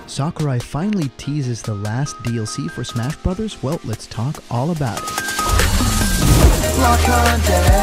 Sakurai finally teases the last DLC for Smash Bros. Well, let's talk all about it. Block content.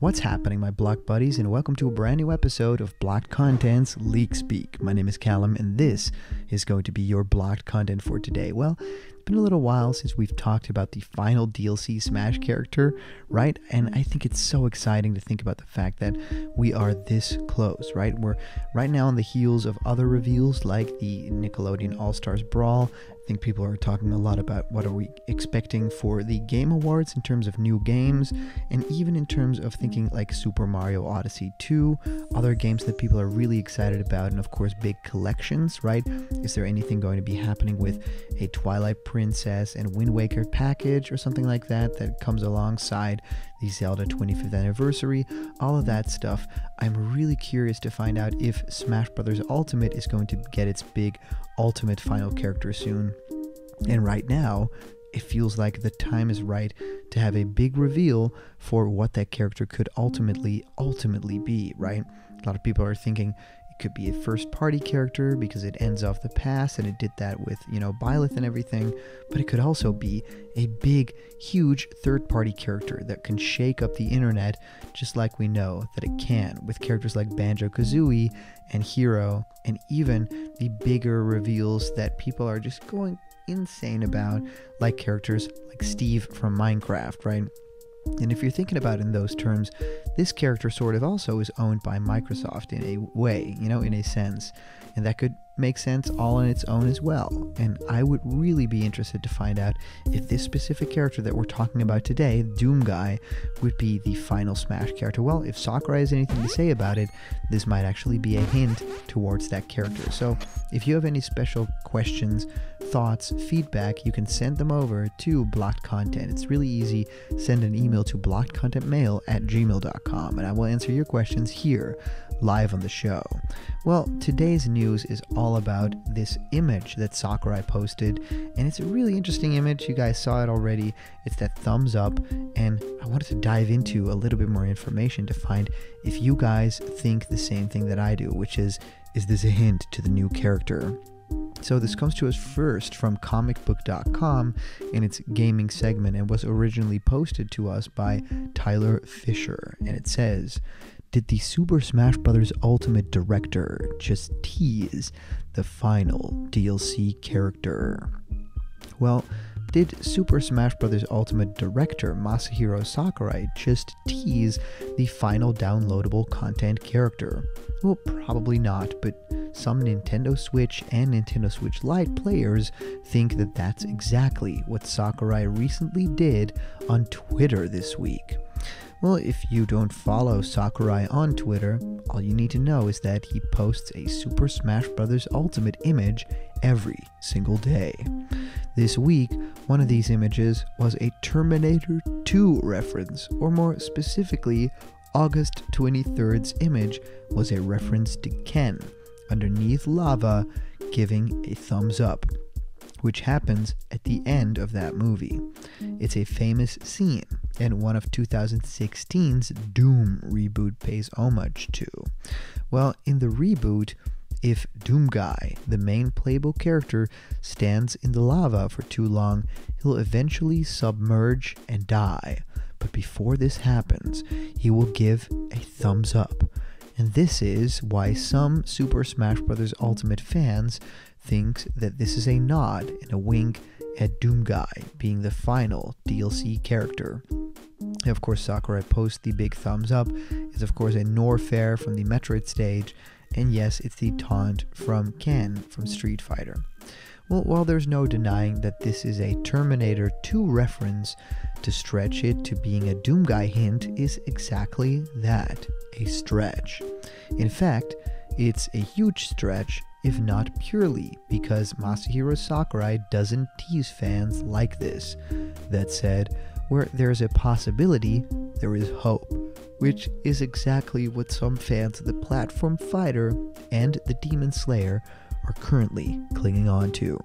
What's happening, my block buddies, and welcome to a brand new episode of Blocked Content's Leak Speak. My name is Callum, and this is going to be your blocked content for today. Well, it's been a little while since we've talked about the final DLC Smash character, right? And I think it's so exciting to think about the fact that we are this close, right? We're right now on the heels of other reveals like the Nickelodeon All-Stars Brawl. I think people are talking a lot about what are we expecting for the Game Awards in terms of new games, and even in terms of thinking like Super Mario Odyssey 2, other games that people are really excited about, and of course big collections, right? Is there anything going to be happening with a Twilight Princess and Wind Waker package or something like that that comes alongside the Zelda 25th anniversary? All of that stuff. I'm really curious to find out if Smash Bros. Ultimate is going to get its big Ultimate final character soon. And right now, it feels like the time is right to have a big reveal for what that character could ultimately be, right? A lot of people are thinking it could be a first-party character because it ends off the past, and it did that with, Byleth and everything, but it could also be a big, huge third-party character that can shake up the internet just like we know that it can, with characters like Banjo-Kazooie and Hero, and even the bigger reveals that people are just going insane about, like characters like Steve from Minecraft, right? And if you're thinking about it in those terms, this character sort of also is owned by Microsoft in a way, in a sense. And that could make sense all on its own as well. And I would really be interested to find out if this specific character that we're talking about today, Doom Guy, would be the final Smash character. Well, if Sakurai has anything to say about it, this might actually be a hint towards that character. So if you have any special questions, thoughts, feedback, you can send them over to Blocked Content. It's really easy. Send an email to blockedcontentmail@gmail.com, and I will answer your questions here live on the show. Well, today's news is all about this image that Sakurai posted, and it's a really interesting image. You guys saw it already. It's that thumbs up, and I wanted to dive into a little bit more information to find if you guys think the same thing that I do, which is this a hint to the new character? So this comes to us first from comicbook.com in its gaming segment, and was originally posted to us by Tyler Fisher, and it says, did the Super Smash Bros. Ultimate director just tease the final DLC character? Well, did Super Smash Bros. Ultimate director Masahiro Sakurai just tease the final downloadable content character? Well, probably not, but some Nintendo Switch and Nintendo Switch Lite players think that that's exactly what Sakurai recently did on Twitter this week. Well, if you don't follow Sakurai on Twitter, all you need to know is that he posts a Super Smash Bros. Ultimate image every single day. This week, one of these images was a Terminator 2 reference, or more specifically, August 23rd's image was a reference to Ken underneath lava giving a thumbs up, which happens at the end of that movie. It's a famous scene, and one of 2016's Doom reboot pays homage to. Well, in the reboot, if Doom Guy, the main playable character, stands in the lava for too long, he'll eventually submerge and die. But before this happens, he will give a thumbs up. And this is why some Super Smash Bros. Ultimate fans think that this is a nod and a wink at Doom Guy being the final DLC character. And of course, Sakurai posts the big thumbs up. It's of course a Norfair from the Metroid stage, and yes, it's the taunt from Ken from Street Fighter. Well, while there's no denying that this is a Terminator 2 reference, to stretch it to being a Doom Guy hint is exactly that, a stretch. In fact, it's a huge stretch, if not purely because Masahiro Sakurai doesn't tease fans like this. That said, where there's a possibility, there is hope, which is exactly what some fans of the platform fighter and the Demon Slayer are currently clinging on to.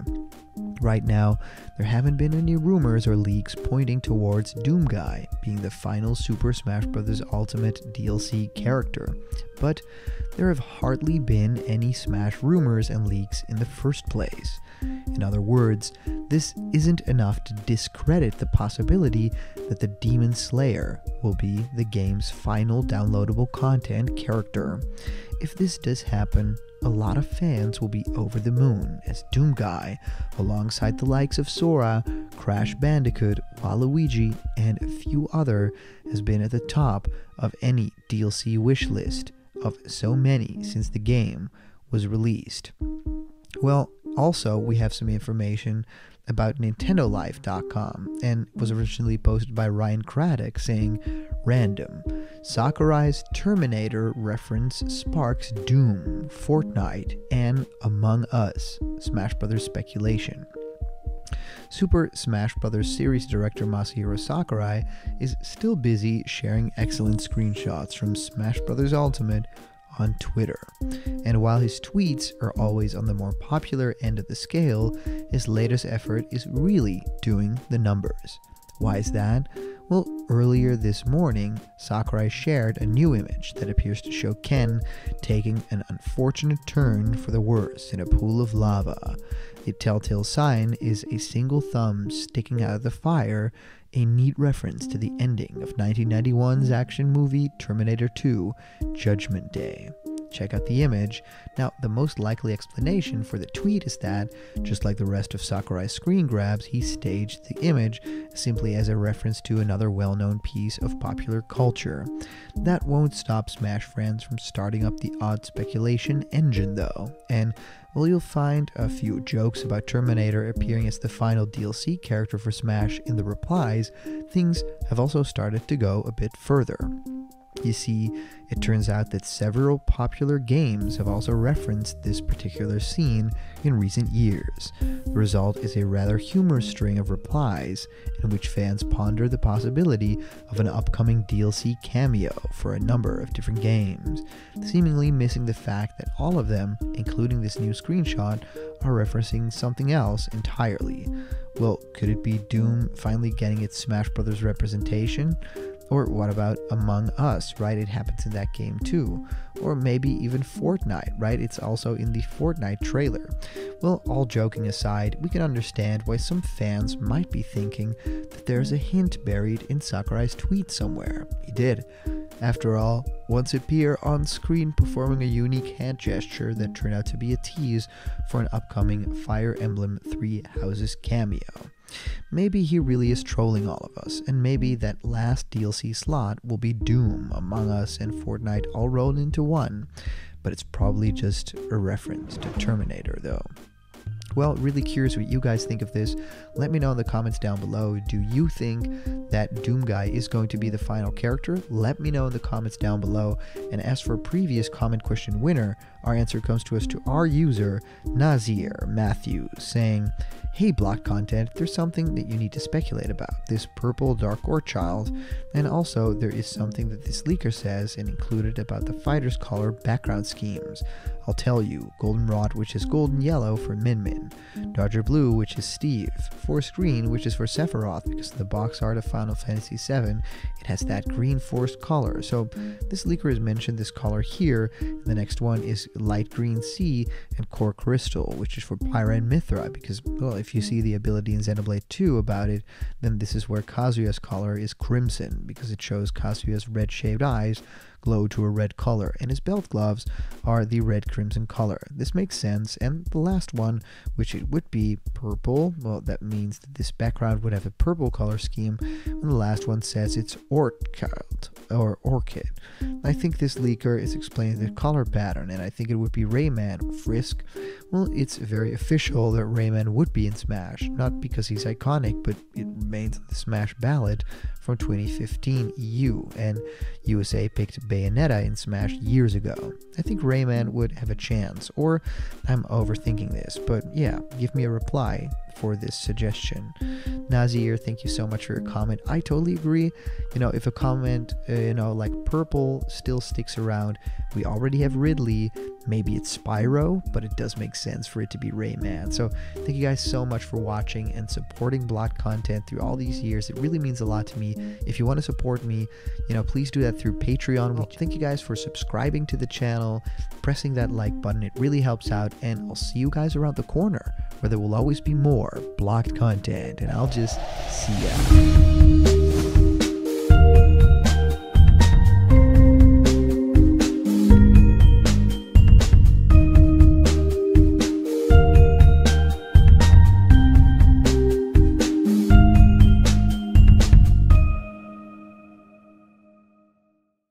Right now, there haven't been any rumors or leaks pointing towards Doomguy being the final Super Smash Bros. Ultimate DLC character, but there have hardly been any Smash rumors and leaks in the first place. In other words, this isn't enough to discredit the possibility that the Demon Slayer will be the game's final downloadable content character. If this does happen, a lot of fans will be over the moon, as Doomguy, alongside the likes of Sora, Crash Bandicoot, Waluigi, and a few other, has been at the top of any DLC wishlist of so many since the game was released. Well, also, we have some information about NintendoLife.com, and was originally posted by Ryan Craddock saying, "Random. Sakurai's Terminator reference sparks Doom, Fortnite, and Among Us Smash Bros. Speculation." Super Smash Bros. Series director Masahiro Sakurai is still busy sharing excellent screenshots from Smash Bros. Ultimate on Twitter. And while his tweets are always on the more popular end of the scale, his latest effort is really doing the numbers. Why is that? Well, earlier this morning, Sakurai shared a new image that appears to show Ken taking an unfortunate turn for the worse in a pool of lava. The telltale sign is a single thumb sticking out of the fire, a neat reference to the ending of 1991's action movie Terminator 2: Judgment Day. Check out the image. Now, the most likely explanation for the tweet is that, just like the rest of Sakurai's screen grabs, he staged the image simply as a reference to another well-known piece of popular culture. That won't stop Smash fans from starting up the odd speculation engine, though, and while you'll find a few jokes about Terminator appearing as the final DLC character for Smash in the replies, things have also started to go a bit further. You see, it turns out that several popular games have also referenced this particular scene in recent years. The result is a rather humorous string of replies in which fans ponder the possibility of an upcoming DLC cameo for a number of different games, seemingly missing the fact that all of them, including this new screenshot, are referencing something else entirely. Well, could it be Doom finally getting its Smash Bros. Representation? Or what about Among Us, right? It happens in that game too. Or maybe even Fortnite, right? It's also in the Fortnite trailer. Well, all joking aside, we can understand why some fans might be thinking that there's a hint buried in Sakurai's tweet somewhere. He did. After all, once appear on screen performing a unique hand gesture that turned out to be a tease for an upcoming Fire Emblem Three Houses cameo. Maybe he really is trolling all of us, and maybe that last DLC slot will be Doom, Among Us, and Fortnite all rolled into one, but it's probably just a reference to Terminator though. Well, really curious what you guys think of this. Let me know in the comments down below. Do you think that Doomguy is going to be the final character? Let me know in the comments down below. And as for previous comment question winner, our answer comes to us to our user, Nazir Matthews, saying, "Hey Blocked Content, there's something that you need to speculate about. This purple Dark Orc child, and also there is something that this leaker says and included about the fighter's color background schemes. I'll tell you, Goldenrod, which is golden yellow for Min Min, Dodger Blue, which is Steve, Forest Green, which is for Sephiroth, because the box art of Final Fantasy VII, it has that green forest color. So this leaker has mentioned this color here, and the next one is Light Green Sea and Core Crystal, which is for Pyra and Mithra, because, well, if you see the ability in Xenoblade 2 about it, then this is where Kazuya's color is crimson, because it shows Kazuya's red-shaped eyes glow to a red color, and his belt gloves are the red crimson color. This makes sense. And the last one, which it would be purple, well, that means that this background would have a purple color scheme, and the last one says it's orchid or orchid. I think this leaker is explaining the color pattern, and I think it would be Rayman or Frisk. Well, it's very official that Rayman would be in Smash, not because he's iconic, but it remains the Smash ballad from 2015 EU, and USA picked Bayonetta in Smash years ago. I think Rayman would have a chance, or I'm overthinking this, but yeah, give me a reply. for this suggestion. Nazir, thank you so much for your comment. I totally agree. You know, if a comment, like purple still sticks around, we already have Ridley. Maybe it's Spyro, but it does make sense for it to be Rayman. So thank you guys so much for watching and supporting blocked content through all these years. It really means a lot to me. If you want to support me, please do that through Patreon. Thank you guys for subscribing to the channel, pressing that like button. It really helps out, and I'll see you guys around the corner where there will always be more blocked content, and I'll just see ya.